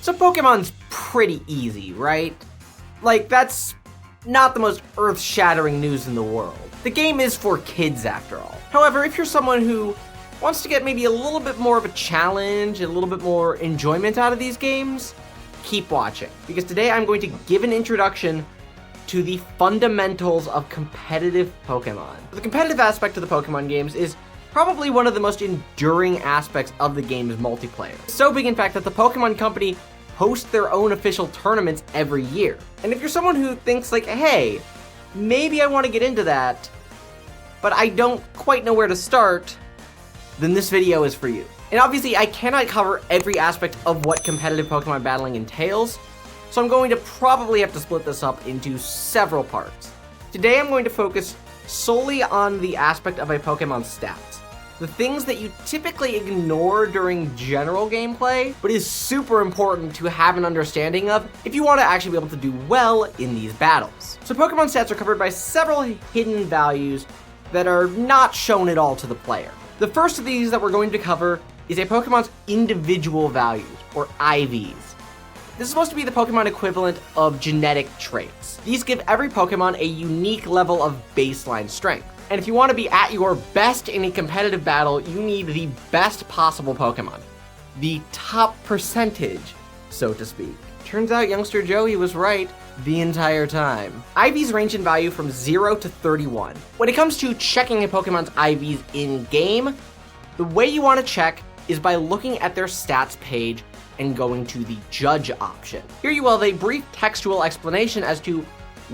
So Pokemon's pretty easy, right? Like, that's not the most earth-shattering news in the world. The game is for kids after all. However, if you're someone who wants to get maybe a little bit more of a challenge, a little bit more enjoyment out of these games, keep watching. Because today I'm going to give an introduction to the fundamentals of competitive Pokemon. The competitive aspect of the Pokemon games is probably one of the most enduring aspects of the game's multiplayer. It's so big, in fact, that the Pokemon Company hosts their own official tournaments every year. And if you're someone who thinks like, hey, maybe I want to get into that, but I don't quite know where to start, then this video is for you. And obviously, I cannot cover every aspect of what competitive Pokemon battling entails, so I'm going to probably have to split this up into several parts. Today, I'm going to focus solely on the aspect of a Pokemon's stats. The things that you typically ignore during general gameplay, but is super important to have an understanding of if you want to actually be able to do well in these battles. So Pokemon stats are covered by several hidden values that are not shown at all to the player. The first of these that we're going to cover is a Pokemon's individual values, or IVs. This is supposed to be the Pokemon equivalent of genetic traits. These give every Pokemon a unique level of baseline strength. And if you want to be at your best in a competitive battle, you need the best possible Pokemon. The top percentage, so to speak. Turns out youngster Joey was right the entire time. IVs range in value from 0 to 31. When it comes to checking a Pokemon's IVs in-game, the way you want to check is by looking at their stats page and going to the judge option. Here you will have a brief textual explanation as to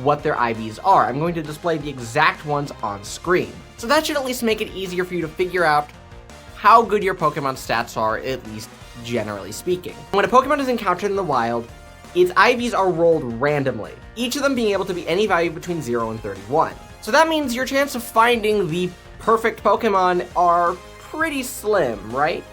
what their IVs are. I'm going to display the exact ones on screen. So that should at least make it easier for you to figure out how good your Pokemon stats are, at least generally speaking. When a Pokemon is encountered in the wild, its IVs are rolled randomly, each of them being able to be any value between 0 and 31. So that means your chance of finding the perfect Pokemon are pretty slim, right?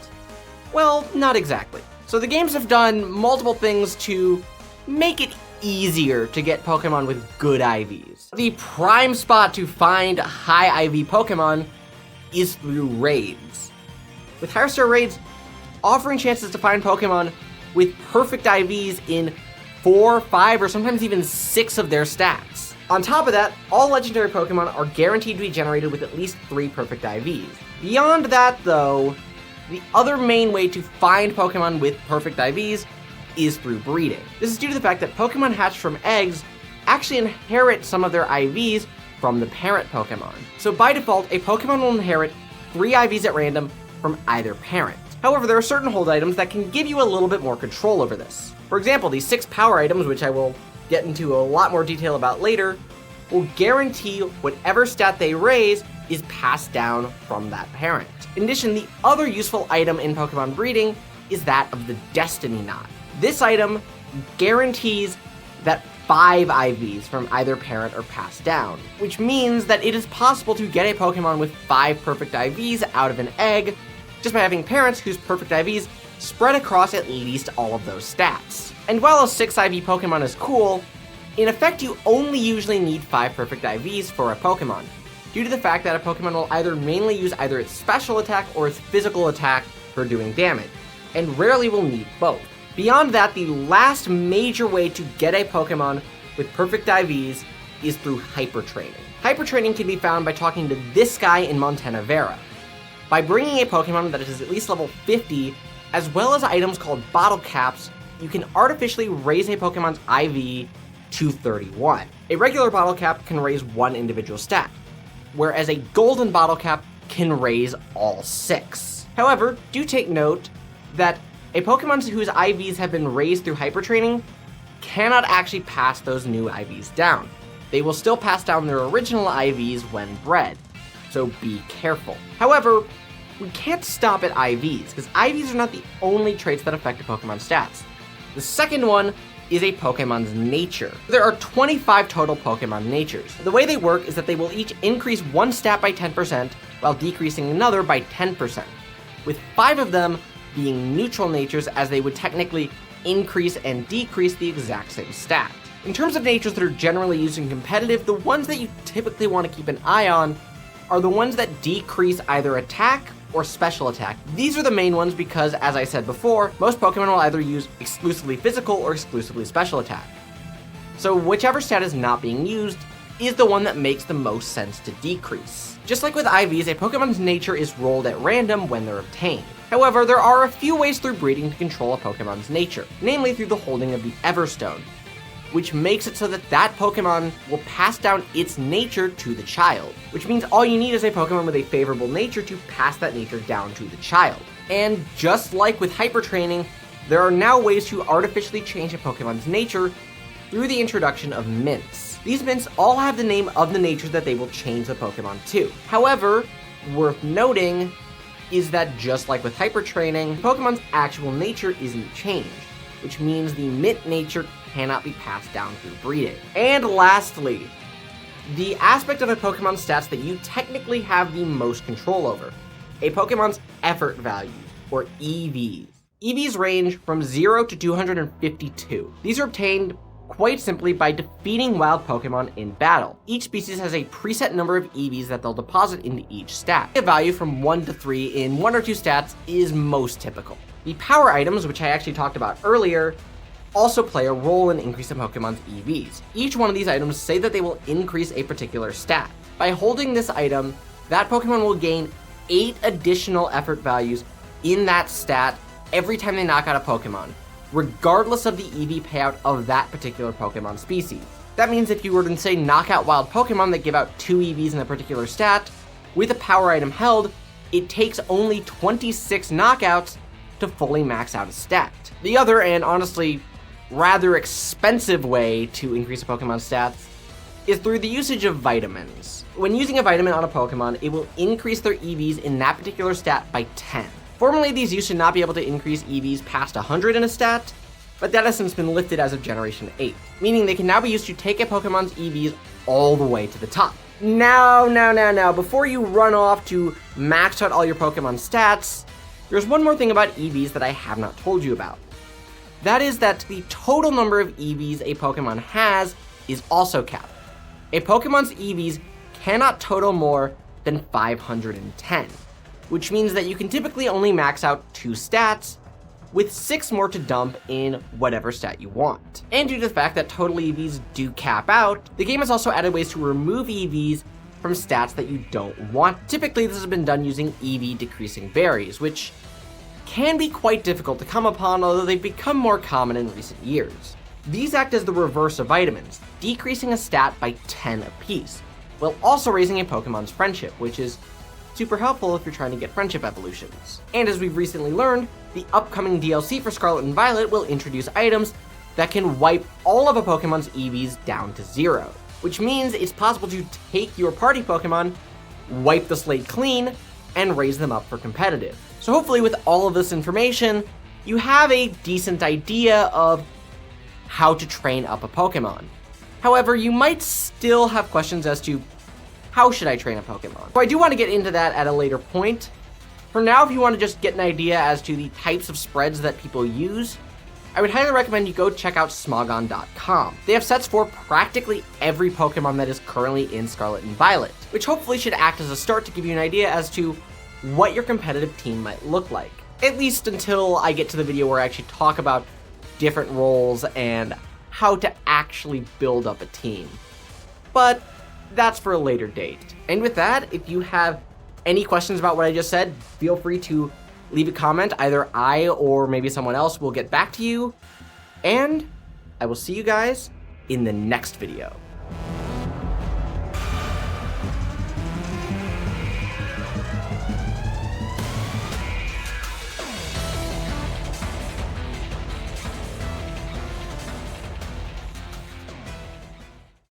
Well, not exactly. So the games have done multiple things to make it easier to get Pokemon with good IVs. The prime spot to find high IV Pokemon is through raids. With higher star raids offering chances to find Pokemon with perfect IVs in 4, 5, or sometimes even 6 of their stats. On top of that, all legendary Pokemon are guaranteed to be generated with at least 3 perfect IVs. Beyond that though, the other main way to find Pokemon with perfect IVs is through breeding. This is due to the fact that Pokemon hatched from eggs actually inherit some of their IVs from the parent Pokemon. So by default, a Pokemon will inherit 3 IVs at random from either parent. However, there are certain hold items that can give you a little bit more control over this. For example, these 6 power items, which I will get into a lot more detail about later, will guarantee whatever stat they raise is passed down from that parent. In addition, the other useful item in Pokemon breeding is that of the Destiny Knot. This item guarantees that 5 IVs from either parent are passed down, which means that it is possible to get a Pokemon with 5 perfect IVs out of an egg just by having parents whose perfect IVs spread across at least all of those stats. And while a 6 IV Pokemon is cool, in effect you only usually need 5 perfect IVs for a Pokemon, due to the fact that a Pokemon will either mainly use either its special attack or its physical attack for doing damage, and rarely will need both. Beyond that, the last major way to get a Pokemon with perfect IVs is through hyper training. Hyper training can be found by talking to this guy in Montana Vera. By bringing a Pokemon that is at least level 50, as well as items called bottle caps, you can artificially raise a Pokemon's IV to 31. A regular bottle cap can raise 1 individual stat, whereas a golden bottle cap can raise all 6. However, do take note that a Pokemon whose IVs have been raised through hyper training cannot actually pass those new IVs down. They will still pass down their original IVs when bred, so be careful. However, we can't stop at IVs, because IVs are not the only traits that affect a Pokemon's stats. The second one is a Pokemon's nature. There are 25 total Pokemon natures. The way they work is that they will each increase 1 stat by 10% while decreasing another by 10%, with 5 of them being neutral natures, as they would technically increase and decrease the exact same stat. In terms of natures that are generally used in competitive, the ones that you typically want to keep an eye on are the ones that decrease either attack or special attack. These are the main ones because, as I said before, most Pokemon will either use exclusively physical or exclusively special attack. So whichever stat is not being used is the one that makes the most sense to decrease. Just like with IVs, a Pokemon's nature is rolled at random when they're obtained. However, there are a few ways through breeding to control a Pokemon's nature, namely through the holding of the Everstone, which makes it so that that Pokemon will pass down its nature to the child, which means all you need is a Pokemon with a favorable nature to pass that nature down to the child. And just like with hyper training, there are now ways to artificially change a Pokemon's nature through the introduction of mints. These mints all have the name of the nature that they will change the Pokemon to. However, worth noting is that just like with hyper training, Pokemon's actual nature isn't changed, which means the mint nature cannot be passed down through breeding. And lastly, the aspect of a Pokemon's stats that you technically have the most control over, a Pokemon's effort value, or EVs. EVs range from 0 to 252. These are obtained quite simply by defeating wild Pokemon in battle. Each species has a preset number of EVs that they'll deposit into each stat. A value from 1 to 3 in 1 or 2 stats is most typical. The power items, which I actually talked about earlier, also play a role in increasing Pokemon's EVs. Each one of these items say that they will increase a particular stat. By holding this item, that Pokemon will gain 8 additional effort values in that stat every time they knock out a Pokemon, regardless of the EV payout of that particular Pokemon species. That means if you were to say knock out wild Pokemon that give out 2 EVs in a particular stat, with a power item held, it takes only 26 knockouts to fully max out a stat. The other, and honestly rather expensive way to increase a Pokemon's stats is through the usage of vitamins. When using a vitamin on a Pokemon, it will increase their EVs in that particular stat by 10. Formerly, these used to not be able to increase EVs past 100 in a stat, but that has since been lifted as of Generation 8, meaning they can now be used to take a Pokemon's EVs all the way to the top. Now, before you run off to max out all your Pokemon stats, there's one more thing about EVs that I have not told you about. That is that the total number of EVs a Pokemon has is also capped. A Pokemon's EVs cannot total more than 510, which means that you can typically only max out 2 stats, with 6 more to dump in whatever stat you want. And due to the fact that total EVs do cap out, the game has also added ways to remove EVs from stats that you don't want. Typically, this has been done using EV decreasing berries, which can be quite difficult to come upon, although they've become more common in recent years. These act as the reverse of vitamins, decreasing a stat by 10 apiece, while also raising a Pokemon's friendship, which is super helpful if you're trying to get friendship evolutions. And as we've recently learned, the upcoming DLC for Scarlet and Violet will introduce items that can wipe all of a Pokemon's EVs down to 0, which means it's possible to take your party Pokemon, wipe the slate clean, and raise them up for competitive. So hopefully with all of this information, you have a decent idea of how to train up a Pokemon. However, you might still have questions as to how should I train a Pokemon? So I do want to get into that at a later point. For now, if you want to just get an idea as to the types of spreads that people use, I would highly recommend you go check out Smogon.com. They have sets for practically every Pokemon that is currently in Scarlet and Violet, which hopefully should act as a start to give you an idea as to what your competitive team might look like. At least until I get to the video where I actually talk about different roles and how to actually build up a team. But that's for a later date. And with that, if you have any questions about what I just said, feel free to leave a comment. Either I or maybe someone else will get back to you. And I will see you guys in the next video.